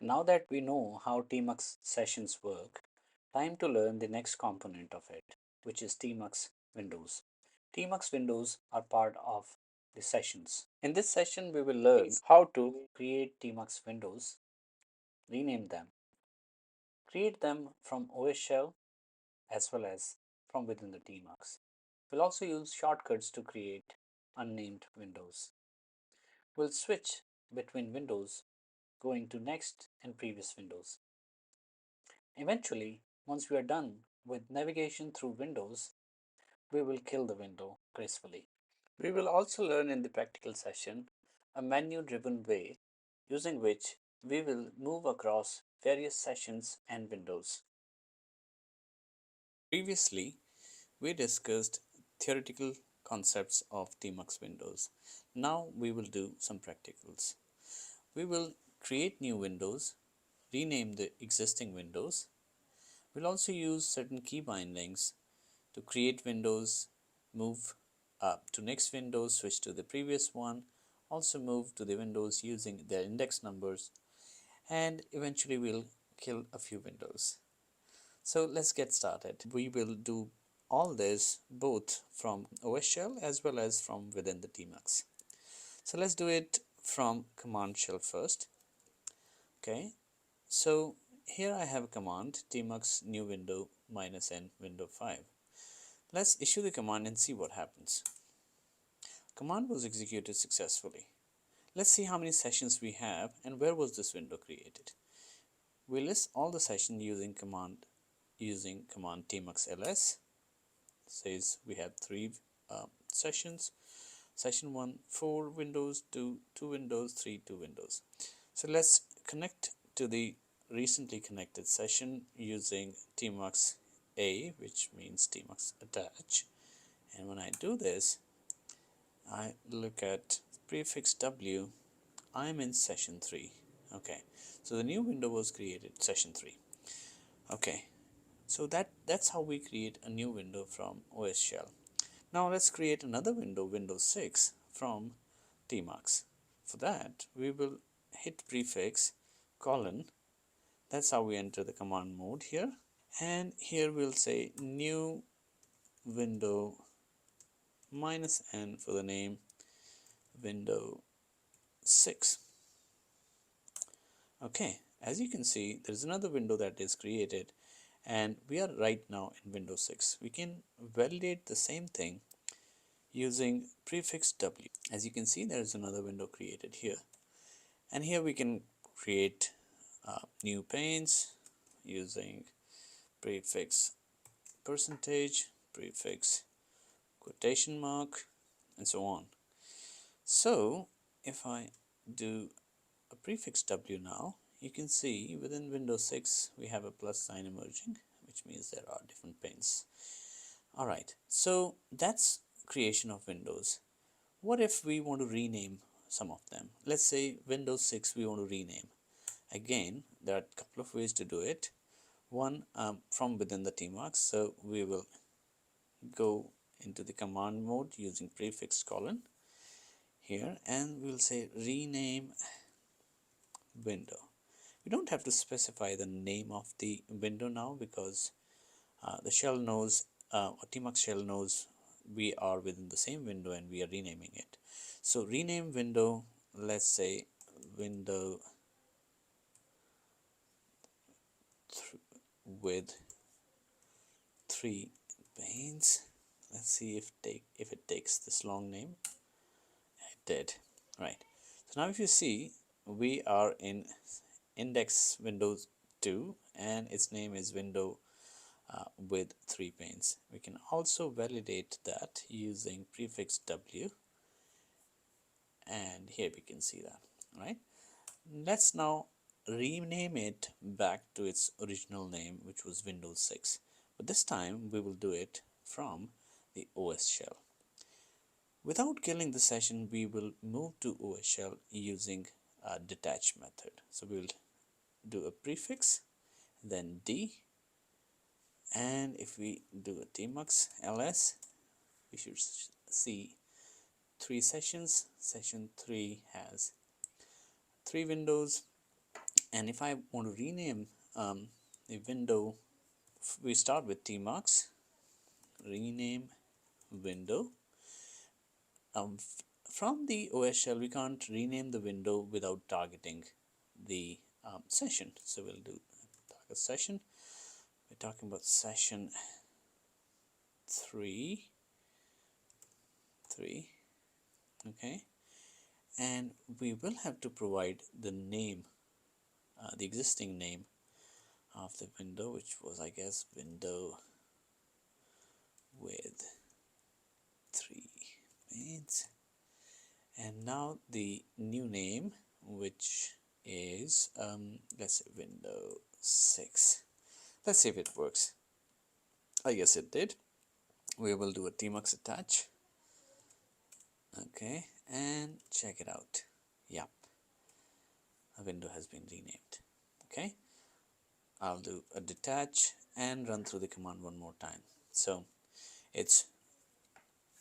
Now that we know how TMUX sessions work, time to learn the next component of it, which is TMUX windows. TMUX windows are part of the sessions. In this session, we will learn how to create TMUX windows, rename them, create them from OS shell as well as from within the TMUX. We'll also use shortcuts to create unnamed windows. We'll switch between windows going to next and previous windows. Eventually, once we are done with navigation through windows, we will kill the window gracefully. We will also learn in the practical session a menu-driven way using which we will move across various sessions and windows. Previously, we discussed theoretical concepts of TMUX windows. Now we will do some practicals. We will create new windows, rename the existing windows. We'll also use certain key bindings to create windows, move up to next window, switch to the previous one, also move to the windows using their index numbers, and eventually we'll kill a few windows. So let's get started. We will do all this both from OS shell as well as from within the TMUX. So let's do it from command shell first. Okay, so here I have a command tmux new window -n window 5. Let's issue the command and see what happens. Command was executed successfully. Let's see how many sessions we have and where was this window created. We list all the sessions using command tmux ls. Says we have 3 sessions. Session 1 4 windows, 2 2 windows, 3 2 windows. So let's connect to the recently connected session using tmux a, which means tmux attach. And when I do this, I look at prefix w, I'm in session 3. Okay, so the new window was created, session 3. Okay, so that's how we create a new window from OS shell. Now let's create another window, Windows 6, from TMUX. For that, we will hit prefix colon. That's how we enter the command mode here. And here we'll say new window -n for the name window 6. Okay, as you can see, there's another window that is created and we are right now in Windows 6. We can validate the same thing using prefix w. As you can see, there is another window created here. And here we can create new panes using prefix percentage, prefix quotation mark, and so on. So if I do a prefix w now, you can see within Windows 6 we have a plus sign emerging, which means there are different panes. Alright, so that's creation of windows. What if we want to rename some of them? Let's say Windows 6 we want to rename. Again, there are a couple of ways to do it. One, from within the TMUX, so we will go into the command mode using prefix colon here and we'll say rename window. We don't have to specify the name of the window now because the shell knows, or TMUX shell knows we are within the same window and we are renaming it. So rename window, let's say window with 3 panes. Let's see if it takes this long name. It did. Right. So now if you see, we are in index windows 2 and its name is window with 3 panes. We can also validate that using prefix w, and here we can see that. Right. Let's now rename it back to its original name, which was Windows 6. But this time we will do it from the OS shell. Without killing the session, we will move to OS shell using a detach method. So we will do a prefix, then D, and if we do a tmux ls, we should see 3 sessions. Session 3 has 3 windows And if I want to rename the window, we start with TMUX, rename window. From the OS shell, we can't rename the window without targeting the session. So we'll do target session. We're talking about session 3, okay, and we will have to provide the name, the existing name of the window, which was, I guess, window with 3 panes. And now the new name, which is let's say window 6. Let's see if it works. I guess it did. We will do a TMUX attach. Okay, and check it out. Yep, a window has been renamed. Okay, I'll do a detach and run through the command one more time. So it's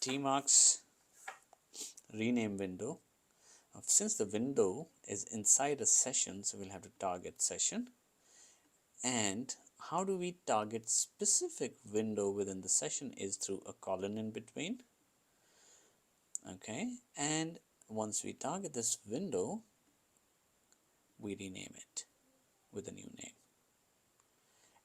TMUX rename window. Since the window is inside a session, so we'll have to target session. And how do we target specific window within the session is through a colon in between. Okay, and once we target this window, we rename it with a new name.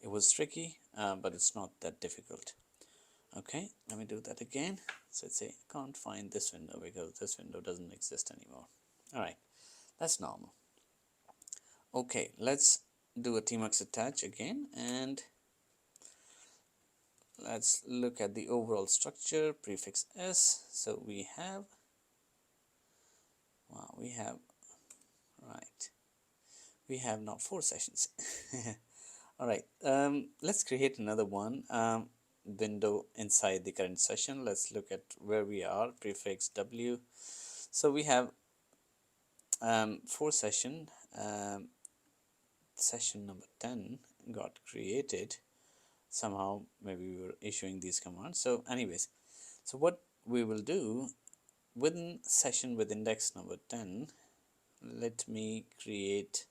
It was tricky, but it's not that difficult. Okay, let me do that again. So let's say I can't find this window because this window doesn't exist anymore. All right, that's normal. Okay, let's do a TMUX attach again, and let's look at the overall structure, prefix S. So we have, wow, we have now 4 sessions. All right, let's create another one, window inside the current session. Let's look at where we are, prefix W. So we have 4 session, session number 10 got created. Somehow maybe we were issuing these commands. So anyways, so what we will do within session with index number 10, let me create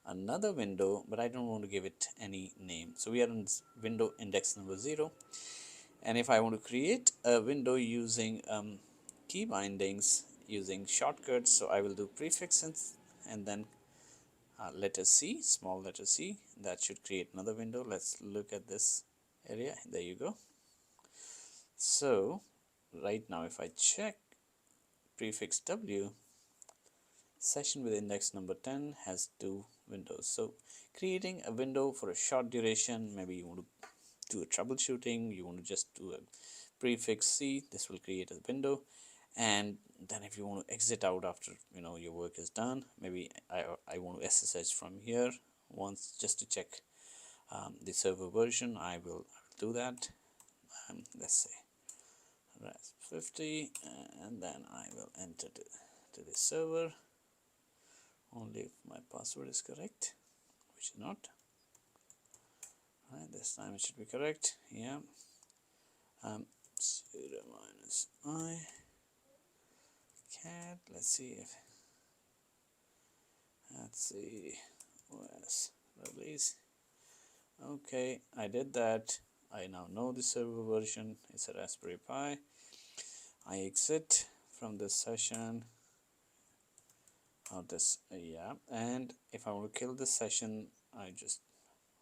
another window, but I don't want to give it any name. So we are in window index number 0, and if I want to create a window using key bindings using shortcuts, so I will do prefixes and then letter C, small letter C. That should create another window. Let's look at this area. There you go. So right now if I check prefix W, session with index number 10 has 2 windows. So creating a window for a short duration, maybe you want to do a troubleshooting, you want to just do a prefix C, this will create a window. And then if you want to exit out after your work is done, maybe I want to SSH from here once just to check the server version, I will do that. Let's say RAS 50, and then I will enter to the server only if my password is correct, which is not. Right, this time it should be correct. Yeah. 0 minus I cat. Let's see OS release. Okay, I did that. I now know the server version. It's a Raspberry Pi. I exit from this session. Yeah, and if I want to kill this session,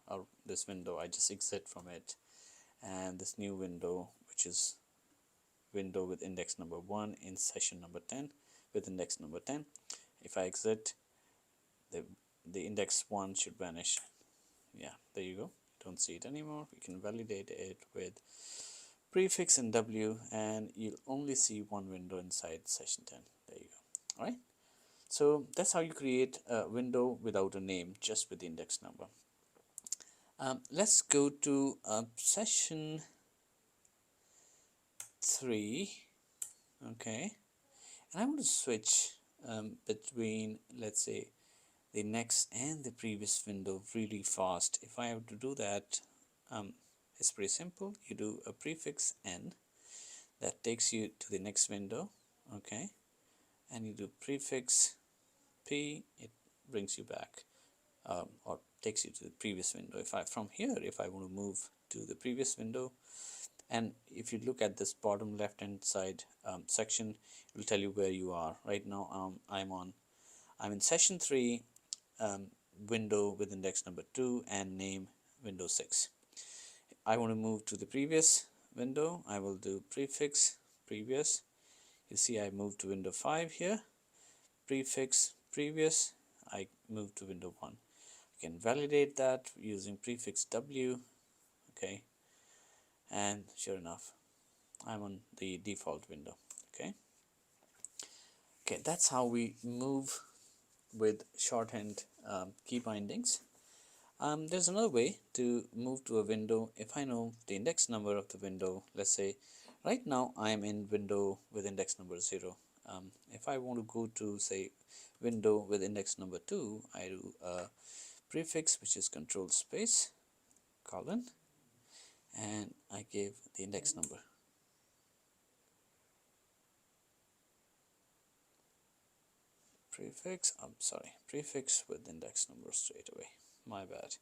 or this window, I just exit from it, and this new window, which is window with index number 1 in session number 10 with index number 10, if I exit, the index 1 should vanish. Yeah, there you go. You don't see it anymore. We can validate it with prefix and W, and you'll only see one window inside session 10. There you go. All right, so that's how you create a window without a name, just with the index number. Let's go to session 3. Okay, and I want to switch between, let's say, the next and the previous window really fast. If I have to do that, it's pretty simple. You do a prefix N, that takes you to the next window. Okay, and you do prefix P, it brings you back or takes you to the previous window. If I from here, if I want to move to the previous window, and if you look at this bottom left hand side section, it will tell you where you are right now. I'm in session 3, window with index number 2 and name window 6. I want to move to the previous window. I will do prefix previous. You see I moved to window 5 here, prefix previous, I move to window 1. I can validate that using prefix W, okay, and sure enough I'm on the default window. Okay, that's how we move with shorthand key bindings. There's another way to move to a window. If I know the index number of the window, let's say right now I'm in window with index number 0. If I want to go to, say, window with index number 2, I do a prefix, which is control space colon, and I give the index number. Prefix with index number straight away. My bad.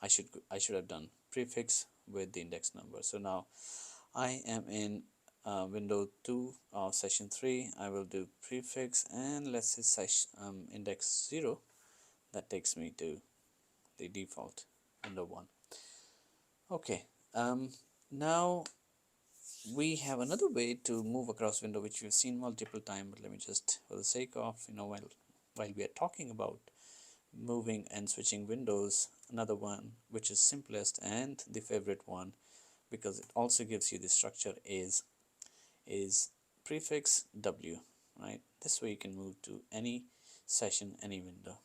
I should have done prefix with the index number. So now I am in window 2 of session 3. I will do prefix and let's say session index 0. That takes me to the default window 1. Okay, now we have another way to move across window, which we've seen multiple times, but let me just, for the sake of, while we are talking about moving and switching windows, another one which is simplest and the favorite one, because it also gives you the structure, is prefix W, right? This way you can move to any session, any window,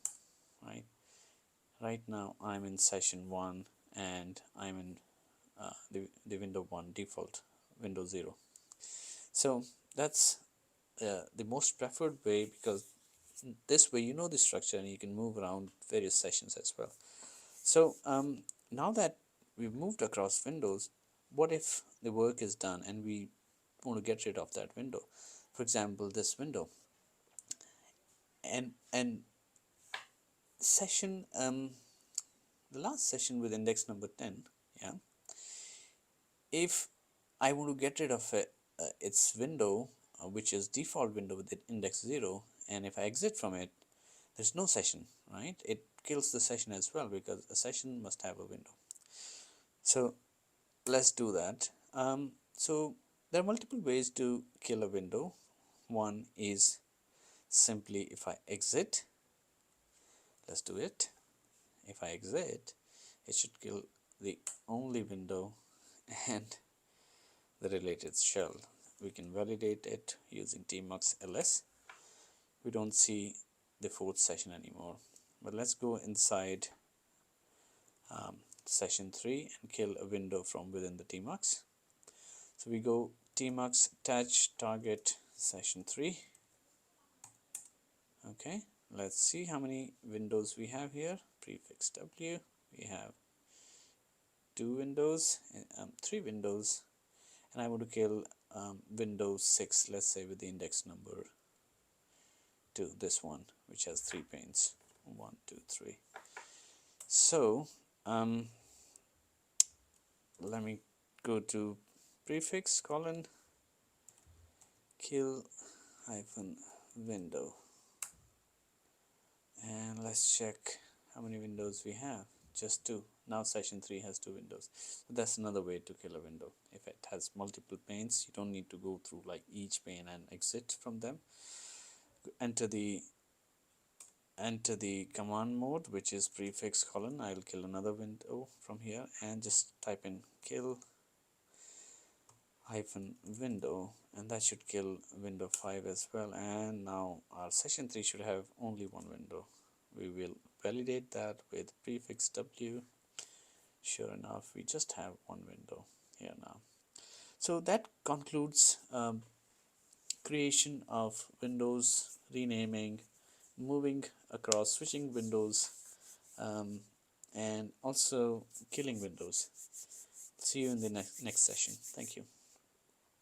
right? Right now I'm in session 1 and I'm in the window 1 default window 0. So that's the most preferred way, because this way you know the structure and you can move around various sessions as well. So now that we've moved across windows, what if the work is done and we want to get rid of that window? For example, this window and session the last session with index number 10, yeah, if I want to get rid of its window, which is default window with the index 0, and if I exit from it, there's no session, right? It kills the session as well, because a session must have a window. So let's do that. So there are multiple ways to kill a window. One is simply, if I exit, let's do it. If I exit, it should kill the only window and the related shell. We can validate it using TMUX ls. We don't see the 4th session anymore, but let's go inside session 3 and kill a window from within the TMUX. So we go TMUX attach target session 3. Okay, let's see how many windows we have here. Prefix W, we have 2 windows, 3 windows, and I want to kill window 6, let's say with the index number 2, this one, which has 3 panes, 1, 2, 3. So let me go to prefix colon kill hyphen window, and let's check how many windows we have. Just 2. Now session 3 has 2 windows. So that's another way to kill a window. If it has multiple panes, you don't need to go through like each pane and exit from them. Enter the command mode, which is prefix colon. I'll kill another window from here and just type in kill hyphen window, and that should kill window 5 as well. And now our session 3 should have only one window. We will validate that with prefix W. Sure enough, we just have one window here now. So that concludes creation of windows, renaming, moving across, switching windows, and also killing windows. See you in the next session. Thank you.